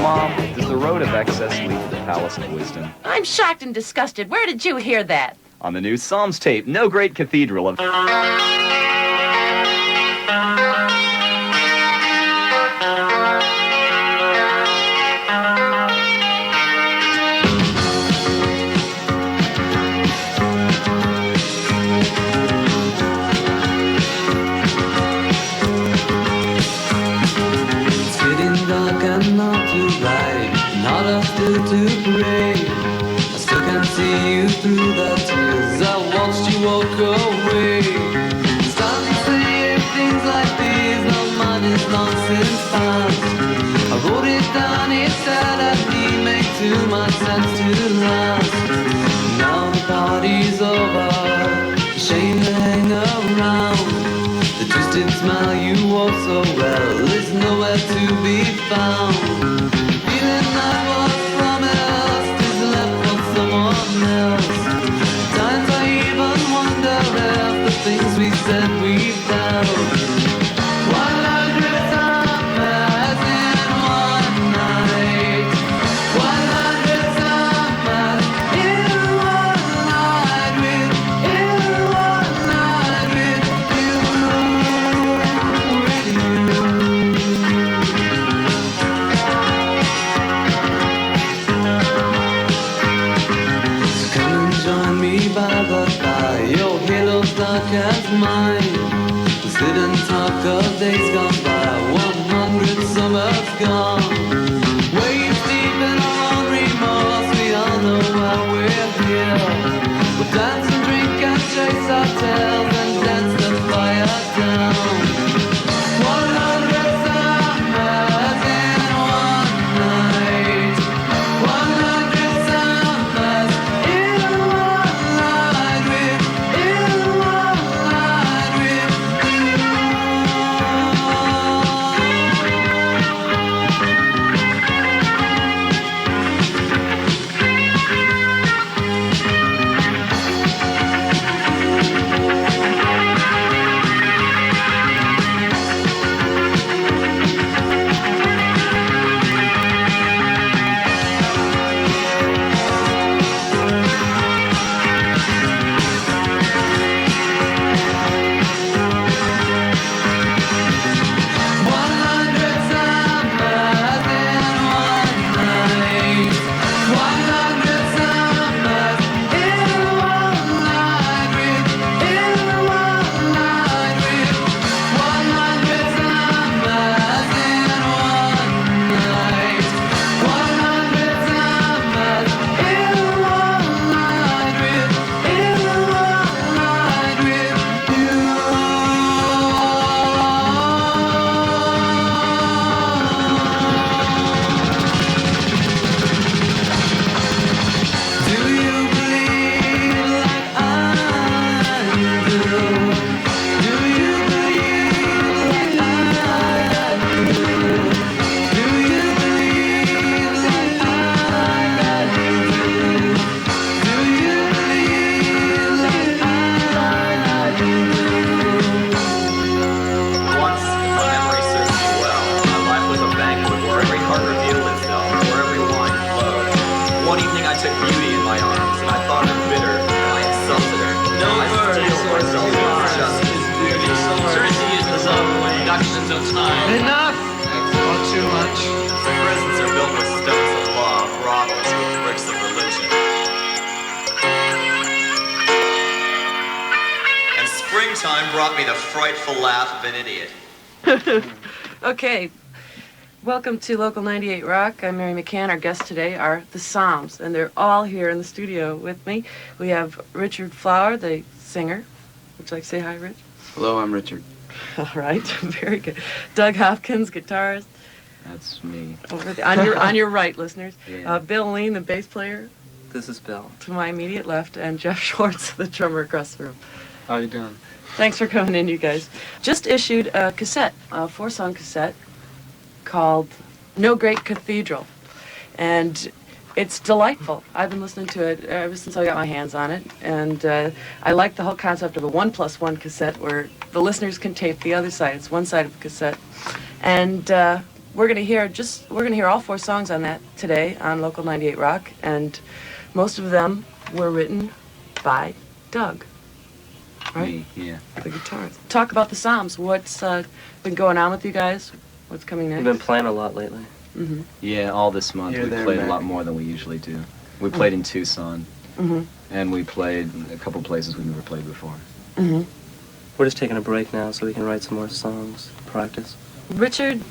Mom, does the road of excess lead to the palace of wisdom? I'm shocked and disgusted. Where did you hear that? On the new Psalms tape, no great cathedral of... To pray, I still can see you through the tears. I watched you walk away. Stop saying things like these. No mine is long since past. I wrote it down, it said I need make too much sense to last. Now the party's over, shame to hang around. The twisted smile you wore so well is nowhere to be found. Feeling like what times I even wonder if the things we said we felt 100 summers in one night, 100 summers in one night with by the fire, your halo's dark as mine. We sit and talk of days gone by, 100 summers gone. Waves deep in our own remorse, we all know why we're here. We'll dance and drink and chase our tails and dance the fire down. 100 summers in one night, 100 summers in one night with, in one night with you. Enough! Not too much. Prisons are built with stones of law, brothels with bricks of religion. And springtime brought me the frightful laugh of an idiot. Okay, welcome to Local 98 Rock. I'm Mary McCann. Our guests today are the Psalms, and they're all here in the studio with me. We have Richard Flower, the singer. Would you like to say hi, Rich? Hello, I'm Richard. All right, very good. Doug Hopkins, guitarist. That's me. On your right, listeners. Yeah. Bill Leen, the bass player. This is Bill. To my immediate left, and Jeff Schwartz, the drummer across the room. How you doing? Thanks for coming in, you guys. Just issued a cassette, a 4-song cassette called No Great Cathedral. And it's delightful. I've been listening to it ever since I got my hands on it. And I like the whole concept of a 1+1 cassette where the listeners can tape the other side. It's one side of the cassette. And we're gonna hear all 4 songs on that today on Local 98 Rock, and most of them were written by Doug. Right? Me, yeah. The guitarist. Talk about the Psalms. What's been going on with you guys? What's coming next? We've been playing a lot lately. Mm-hmm. Yeah, all this month Here, we there, played a Mac. lot more than we usually do. We played in Tucson, Mm-hmm. and we played a couple places we've never played before. Mm-hmm. We're just taking a break now so we can write some more songs, practice. Richard,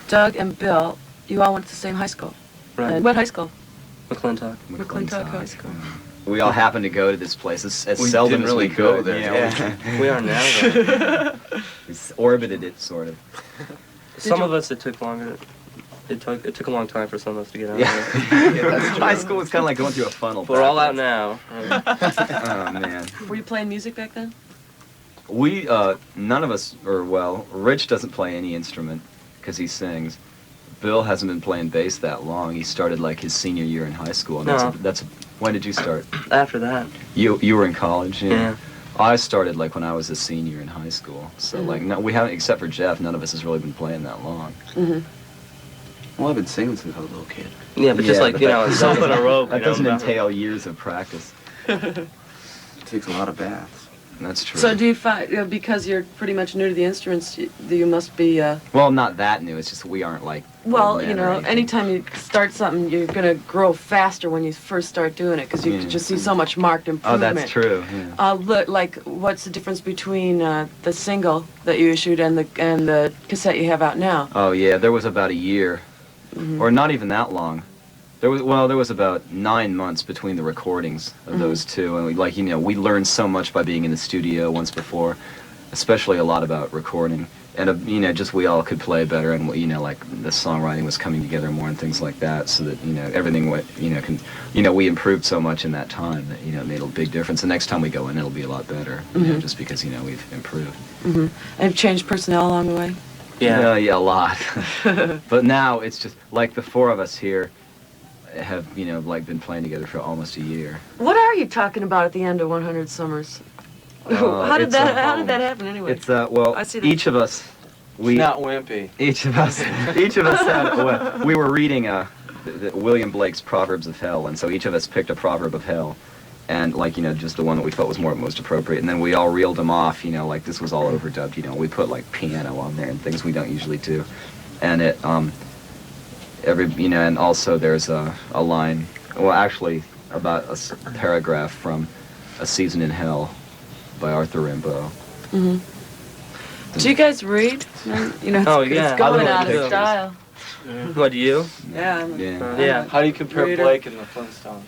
Doug, and Bill, you all went to the same high school. Right. And what high school? McClintock. McClintock High School. We all happened to go to this place as We seldom didn't as really we go could. there, yeah. We are now, though. We orbited it, sort of. Some of us, it took longer. It took a long time for some of us to get out Yeah. there. High school was kind of like going through a funnel. We're all out backwards. now. Oh, man. Were you playing music back then? We, none of us, or well, Rich doesn't play any instrument because he sings. Bill hasn't been playing bass that long. He started like his senior year in high school. And No. that's when did you start? After that. You were in college, Yeah. I started like when I was a senior in high school. So like no, we haven't, except for Jeff, none of us has really been playing that long. Mm-hmm. Well, I've been singing since I was a little kid. Yeah, but just Yeah, like, but you know, that- something a rope. That you know, doesn't nothing. entail years of practice. It takes a lot of baths. That's true. So do you find, because you're pretty much new to the instruments, you must be, Well, not that new. It's just we aren't like. well, old men you or know, anything. anytime you start something, you're going to grow faster when you first start doing it, because you Yeah. just see so much marked Oh, improvement. that's true. Yeah. Look, like, what's the difference between the single that you issued and the cassette you have out now? Oh yeah, there was about a year, or not even that long. There was about 9 months between the recordings of those two, and we learned so much by being in the studio once before, especially a lot about recording, and just we all could play better, and like the songwriting was coming together more and things like that, so that everything went, we improved so much in that time that it made a big difference. The next time we go in, it'll be a lot better, just because we've improved. Mm-hmm. And you've changed personnel along the way? Yeah. Yeah, a lot. But now it's just like the 4 of us here have been playing together for almost a year. What are you talking about at the end of 100 Summers? How did it's that a- How did that happen anyway? It's well, I see that. each of us, we Not wimpy. each of us had. Well, we were reading the William Blake's Proverbs of Hell, and so each of us picked a proverb of hell, and just the one that we felt was most appropriate, and then we all reeled them off. Like this was all overdubbed. We put like piano on there and things we don't usually do, and it and also there's a line, well actually about a paragraph from A Season in Hell by Arthur Rimbaud. Mm-hmm. Do you guys read? It's, Oh, yeah. it's going I out love of it. style. What do you? Yeah. Yeah. Yeah. How do you compare Reader. Blake and the Flintstones?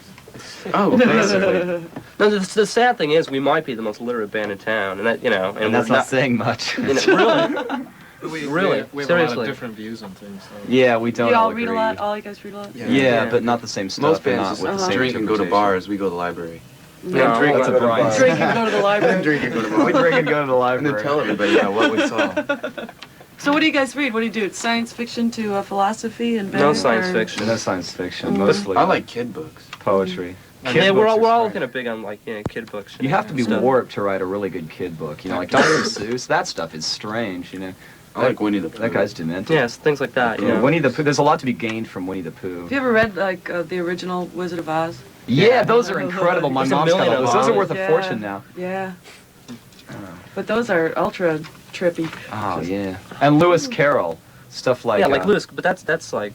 Oh, basically. No, the sad thing is we might be the most literate band in town, and that And that's we're not saying much. really. We Really? have a lot Seriously? of different views on things. So. Yeah, we don't You all all read a agree. lot? All you guys read a lot? Yeah. Yeah, but not the same stuff. Most and bands not just with the same drink and go to interpretation. bars. We go to the library. No, drink That's and a go to Brian. bars. Drink and go to the library. Drink and go to We bars. drink and go to the And library. then tell everybody what we saw. So what do you guys read? What do you do? It's science fiction to philosophy and No better, science or- fiction. No science fiction, Mhm. mostly. I like kid books. poetry. Yeah, Kid Yeah, we're books all, are we're all strange. kind of big on like kid books. You have to be stuff. warped to write a really good kid book. Like Dr. Seuss, that stuff is strange. I like Winnie the Pooh. That guy's demented. Yes, things like that. You know. Winnie the Pooh. There's a lot to be gained from Winnie the Pooh. Have you ever read the original Wizard of Oz? Yeah, those are incredible. My There's a mom's got million all of those. Those are them. worth a Yeah. fortune now. Yeah. But those are ultra trippy. Oh yeah. And Lewis Carroll, stuff like yeah, like Lewis, but that's like,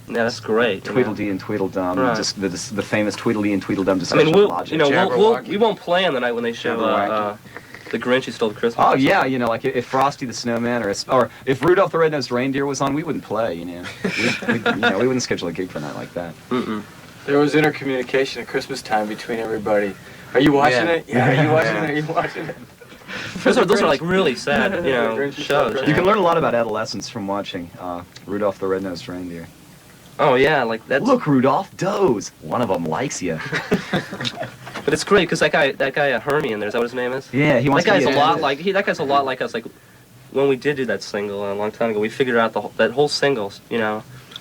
yeah, that's great. you know. Tweedledee and Tweedledum, Right. just the famous Tweedledee and Tweedledum I discussion mean, of logic. we won't play on the night when they show Jabberwocky. The Grinch Who Stole Christmas. Oh or yeah, something. like if Frosty the Snowman or if Rudolph the Red-Nosed Reindeer was on, we wouldn't play. We wouldn't schedule a gig for a night like that. Mm-mm. There was intercommunication at Christmas time between everybody. Are you watching Yeah. it? Yeah. Are you watching Yeah. it? Are you watching it? Those are like really sad, Grinch Who Stole shows. Christmas. You can learn a lot about adolescence from watching Rudolph the Red-Nosed Reindeer. Oh yeah, like that's. Look, Rudolph, doze. One of them likes you. But it's great because that guy Hermie in there, is that what his name is? Yeah, he wants That guy's to a be lot like that guy's a lot like us. Like when we did do that single a long time ago, we figured out that whole single,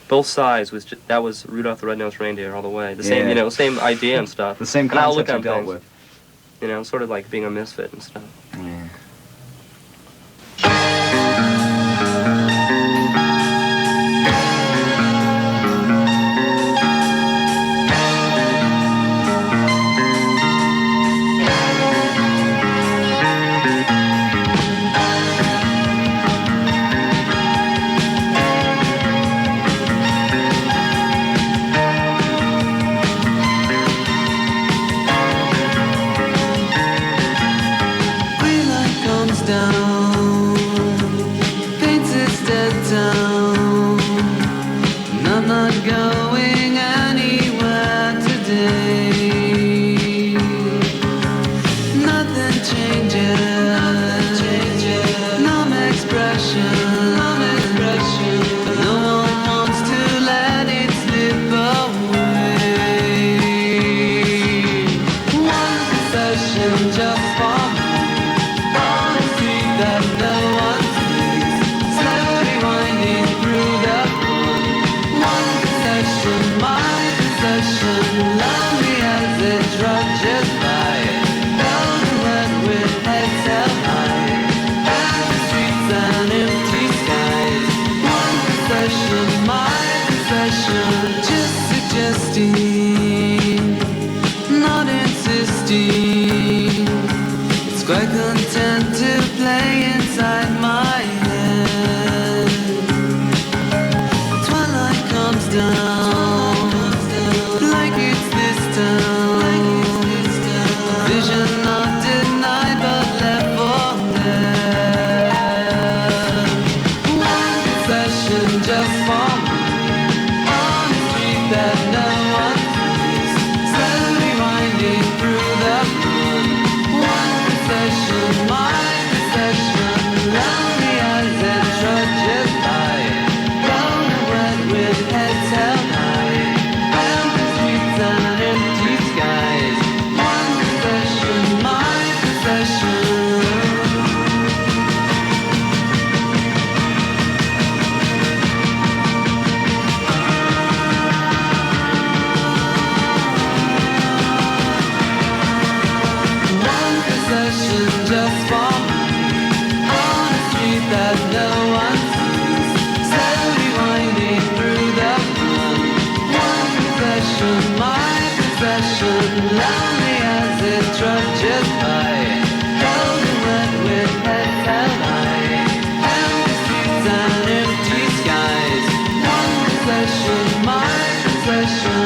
both sides that was Rudolph the Red-Nosed Reindeer all the way. The same, Yeah. same idea and stuff. the same And I'll look concept you on dealt things. with. Sort of like being a misfit and stuff. Yeah. down, like it's this town. Vision not denied but left for dead. One confession just for me, on a street that no one sees, slowly winding through the moon. One confession, my confession, lonely as it trudges by, blown and wet with heads held high, empty streets and empty skies. One confession, my confession. One possession just for me, on a street that no one sees, slowly winding through the fun. One possession, my possession, lonely as it trudges by, cold and wet with heads held high, empty streets and empty skies. One possession, my possession.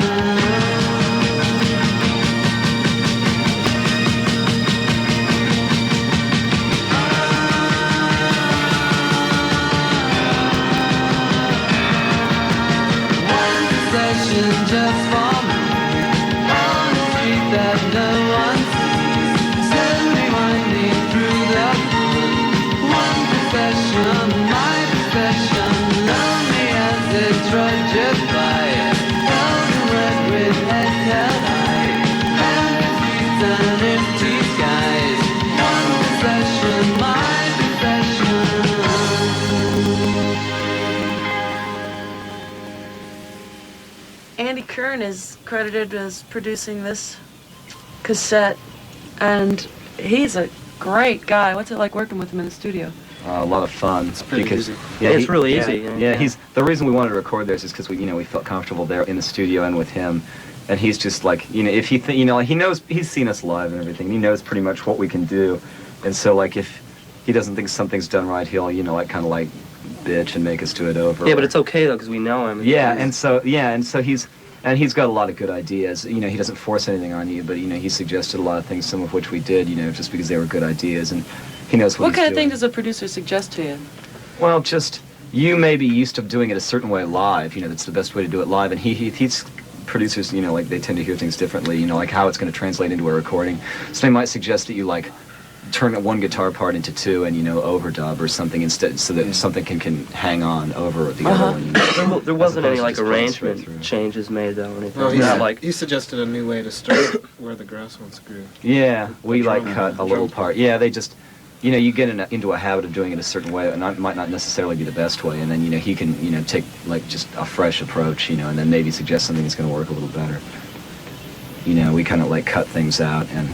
One possession just for me, on a street that no one sees, slowly winding through the fun. One possession, my possession, lonely as it trudges by, cold and wet with heads held high, empty streets and empty skies. One possession, my possession. Andy Kern is credited as producing this cassette, and he's a great guy. What's it like working with him in the studio? A lot of fun. It's pretty easy. Yeah, It's really easy. Yeah, he's the reason we wanted to record this is because we felt comfortable there in the studio and with him, and he's just like if he he knows, he's seen us live and everything. He knows pretty much what we can do, and so like if he doesn't think something's done right, he'll kind of like bitch and make us do it over. Yeah, but it's okay though because we know him. Yeah, and so he's got a lot of good ideas. He doesn't force anything on you, but he suggested a lot of things, some of which we did, just because they were good ideas, and he knows what What he's kind of thing doing. does a producer suggest to you? Well, just you may be used to doing it a certain way live. That's the best way to do it live, and he's producers. Like they tend to hear things differently. Like how it's going to translate into a recording. So they might suggest that you like turn one guitar part into two and overdub or something instead, so that something can hang on over the other one. There wasn't any opposed to like just playing straight arrangement through. changes made though. Or anything. Well, Not like he suggested a new way to start where the grass once grew. Yeah, we like drum- cut a little drum part. Yeah, they just, you get into a habit of doing it a certain way, and that might not necessarily be the best way. And then he can take like just a fresh approach, and then maybe suggest something that's going to work a little better. We kind of like cut things out and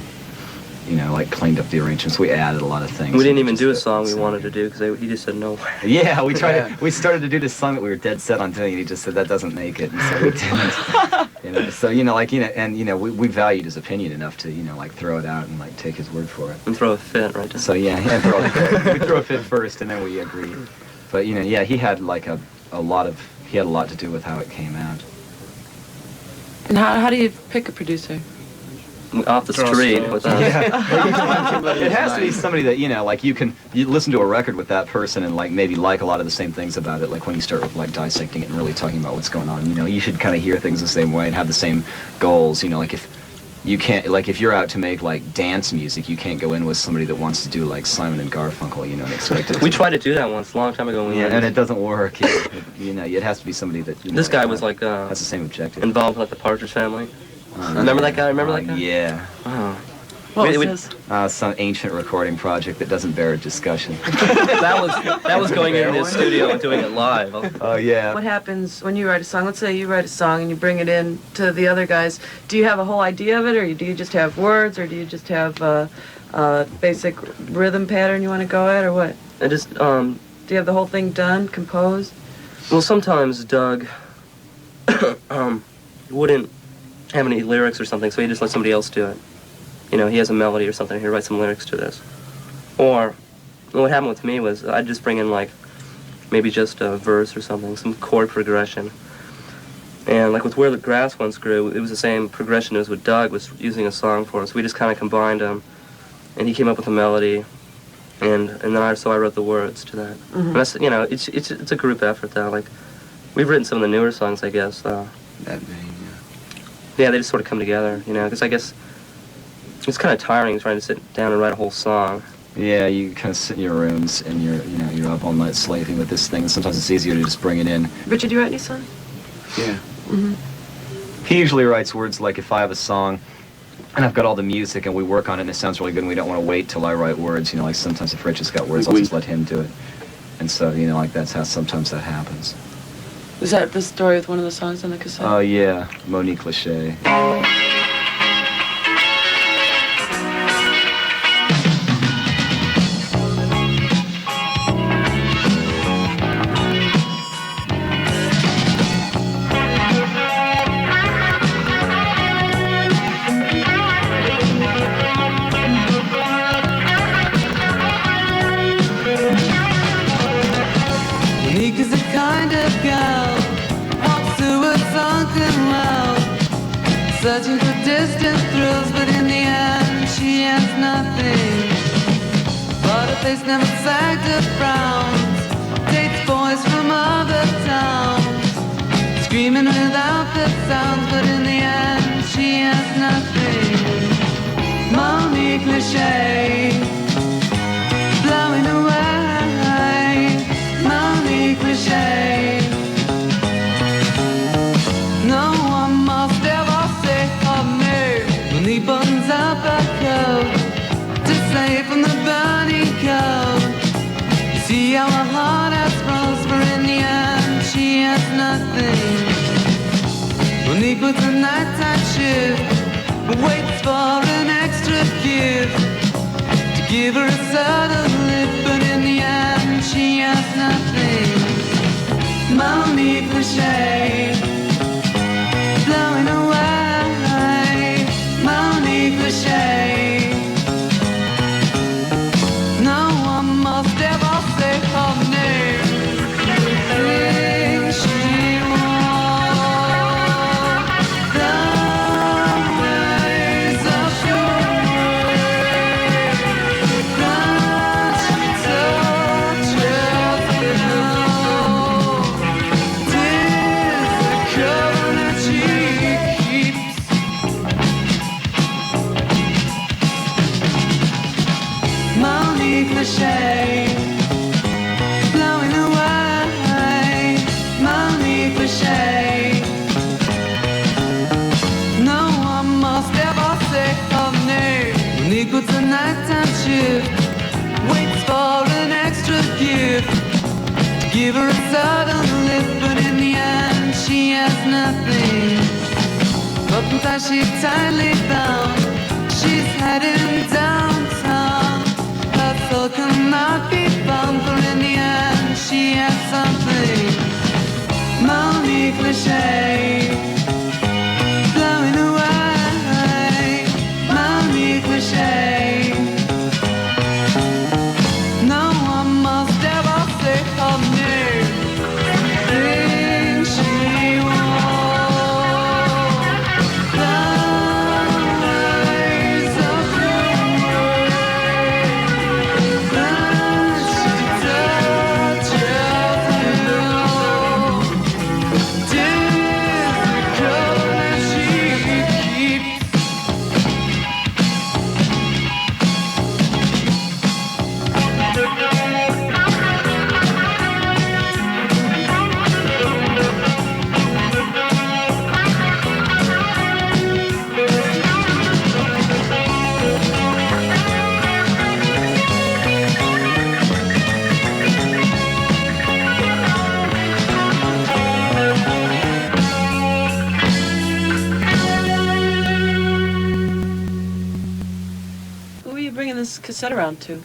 like cleaned up the arrangements. We added a lot of things. we didn't and even just do a fit song we inside. wanted to do because he just said no way. Yeah, we tried. We started to do this song that we were dead set on doing, and he just said that doesn't make it, and so we didn't. So and we valued his opinion enough to like throw it out and like take his word for it. And throw a fit right there. So yeah, we throw a fit first, and then we agreed. But he had like a lot to do with how it came out. And how do you pick a producer? Off the Draw street slow. with It has to be somebody that like you listen to a record with that person and like maybe like a lot of the same things about it. Like when you start with like dissecting it and really talking about what's going on, you should kind of hear things the same way and have the same goals. Like if you can't, like if you're out to make like dance music, you can't go in with somebody that wants to do like Simon and Garfunkel, and expect it. We tried to do that once a long time ago. When we Yeah, were- and it doesn't work. It has to be somebody that. This guy was like has the same objective. involved with like the Partridge Family. Remember that guy? Remember that guy? Yeah. Oh. What We- was we- this? Some ancient recording project that doesn't bear a discussion. that was going into the studio and doing it live. Oh yeah. What happens when you write a song? Let's say you write a song and you bring it in to the other guys. Do you have a whole idea of it, or do you just have words, or do you just have a basic rhythm pattern you want to go at, or what? I just Do you have the whole thing done, composed? well sometimes Doug wouldn't have any lyrics or something, so he just let somebody else do it. He has a melody or something, he writes some lyrics to this. Or what happened with me was I'd just bring in like maybe just a verse or something, some chord progression. And like with Where the Grass Once Grew, it was the same progression as what Doug was using a song for. So we just kind of combined them, and he came up with a melody, and then I wrote the words to that. And that's, you know, it's a group effort though. Like we've written some of the newer songs, I guess. That vein, Yeah, they just sort of come together, you know, because I guess it's kind of tiring trying to sit down and write a whole song. Yeah, you kind of sit in your rooms and you're up all night slaving with this thing. And sometimes it's easier to just bring it in. Richard, do you write any songs? yeah. He usually writes words like if I have a song and I've got all the music and we work on it and it sounds really good and we don't want to wait till I write words. You know, like sometimes if Rich has got words, I'll just let him do it. And so, you know, like that's how sometimes that happens. Was that the story with one of the songs on the cassette? Oh, yeah, Monique Lachey. Monique is the kind of girl walks through a sunken well, searching for distant thrills, but in the end she has nothing. But her face never sagged or frowns, dates boys from other towns, screaming without the sounds, but in the end she has nothing. Monique Lachey, blowing away. Monique Lachey, no one must ever say her name. When he buttons up her coat to save from the burning cold, you see how her heart has froze, for in the end she has nothing. Monique puts a nighttime shift, waits for an extra gift to give her a certain lift, but in the end she has nothing. Monique Lachey, blowing away. Monique Lachey, no one must ever say her name. Think she won't, the ways of your way, that she touches you. Tis the covenant she keeps. Monique Lachey, blowing away. Monique Lachey, no one must ever say her name. Monique puts a nighttime shift, waits for an extra gift to give her a sudden lift, but in the end she has nothing. But until she's tightly bound, she's heading downtown. Her soul cannot be found, for in the end she has something. Monique Lachey, blowing away. Monique Lachey, no one must ever say her name. Think she won't, the ways of your way, that she touches you. Tis the covenant she keeps. Who are you bringing this cassette around to?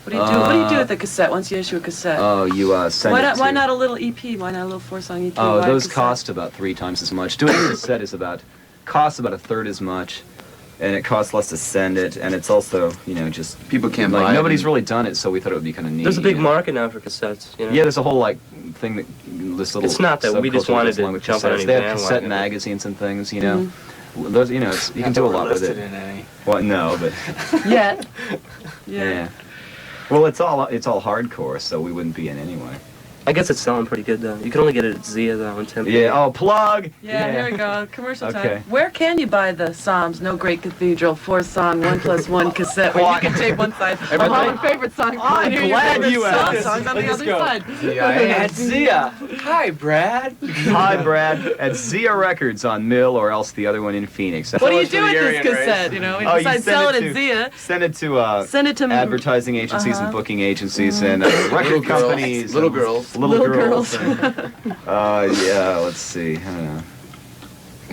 What do you do? What do you do with the cassette once you issue a cassette? Oh, you send why it not? to... Why not a little EP? Why not a little 4-song EP? Oh, Why a those cassette? cost about 3 times as much. Doing a cassette costs about a third as much. and it costs less to send it, and it's also, you know, just People can't like buy it. nobody's really done it, so we thought it would be kind of neat. There's a big you know? market now for cassettes. You know? Yeah, there's a whole like thing that this little. It's not that we just subculture wanted goes to along with jump on cassettes. any They have cassette bandwagon. magazines and things, you know. Those, you know, you can Not do that a we're lot with listed it. in any. Well, no, but Yet. yeah. Well, it's all hardcore, so we wouldn't be in anyway. I guess it's selling pretty good though. You can only get it at Zia though in Tempe. Yeah. Oh, plug. Yeah, here we go. Commercial Okay. time. Where can you buy the Psalms, No Great Cathedral, 4-song, 1+1 cassette? Where you can tape one side, all our favorite songs, I'm and hear your glad favorite you Psalm asked. songs on the Let's other go. side. At Zia. Hi, Brad. Hi, Brad. At Zia Records on Mill, or else the other one in Phoenix. What do you much for do the with this Aryan race. cassette? You know, Oh, you besides send sell it it at to- Zia, Send it to send it to advertising agencies and booking agencies and record Little girls. companies. Little and girls. Little girls. girls. Yeah, let's see. I don't know.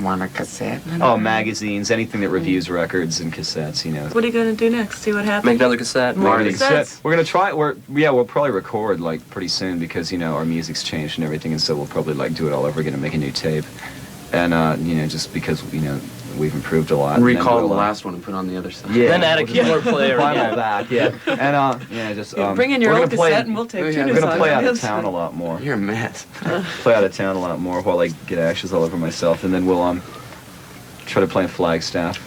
Want a cassette? Oh, magazines, anything that reviews records and cassettes, you know. What are you going to do next? See what happens? Make another cassette. More We're gonna cassettes. We're gonna try. We'll probably record like pretty soon because you know our music's changed and everything, and so we'll probably like do it all over again and make a new tape. And you know, just because you know we've improved a lot. and then Recall we'll, the last one and put on the other side. Yeah. Then add a keyboard player. Vinyl Yeah. back, yeah. And yeah, just You bring in your we're old gonna play- cassette and we'll take Oh, two yeah. new We're gonna songs. play on out the of other town side. a lot more. You're a mess. Play out of town a lot more while I get ashes all over myself, and then we'll try to play in Flagstaff.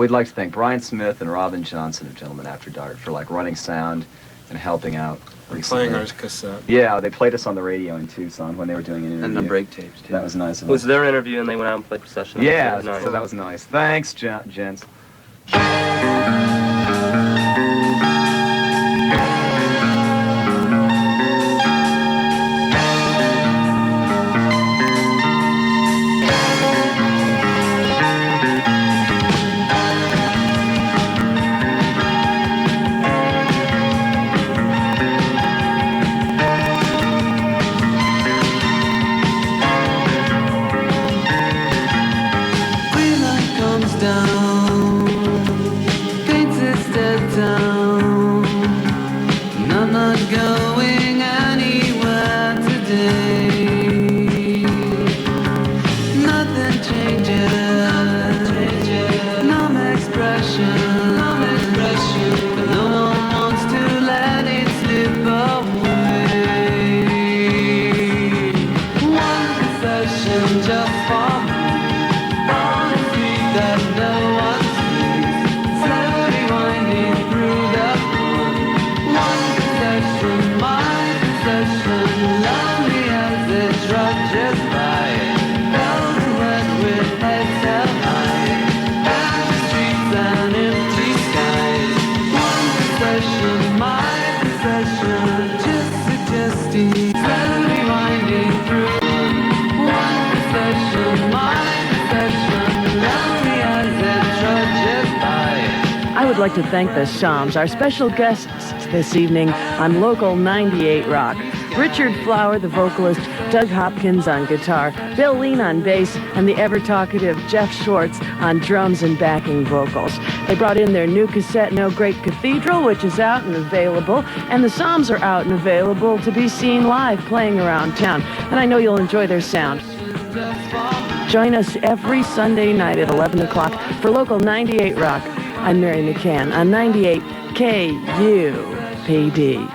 we'd like to thank Brian Smith and Robin Johnson of Gentlemen After Dark for like running sound and helping out. And recently. playing our cassette. Yeah, they played us on the radio in Tucson when they were doing an interview. And the break tapes, too. That was nice of It was them. their interview, and they went out and played for session. Yeah, Nice. so that was nice. Thanks, gents. Green light comes down, paints its dead town, and I'm not going anywhere today. Nothing changes, numb expression, but no one wants to let it slip away. One confession just for me. On a street that no one sees, slowly winding through the fun. One concession, my concession, lonely as it trudges by. Bells and wet with heads held high, empty streets and empty skies. One concession, my concession, just suggesting, slowly winding through fun. One concession, my I would like to thank the Shams, our special guests this evening on Local 98 Rock. Richard Flower, the vocalist, Doug Hopkins on guitar, Bill Leen on bass, and the ever-talkative Jeff Schwartz on drums and backing vocals. They brought in their new cassette, No Great Cathedral, which is out and available, and the Psalms are out and available to be seen live playing around town. And I know you'll enjoy their sound. Join us every Sunday night at 11 o'clock for Local 98 Rock. I'm Mary Mccann on 98 KUPD.